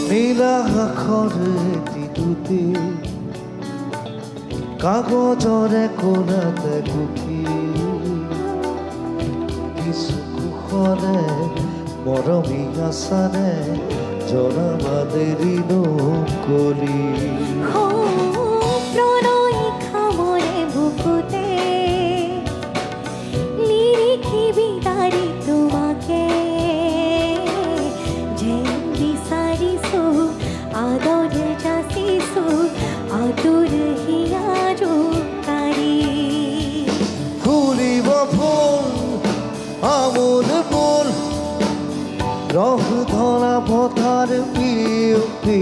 নীলা আখৰে দিলোতে কাগজৰে কোলাতে গুঠি কিছু কুশলে মৰমী আছানে জনাবা দেৰি নকৰি প্ৰণয় খামৰে বুকুতে লিখিবি তাৰি তোমাকে যেন বিচাৰিছো আদৰ যাচিছো আতুৰ হিয়া জোকাৰি ফুলিব ফুল আমোল ফুল ৰস ধৰা পথাৰ বিয়পি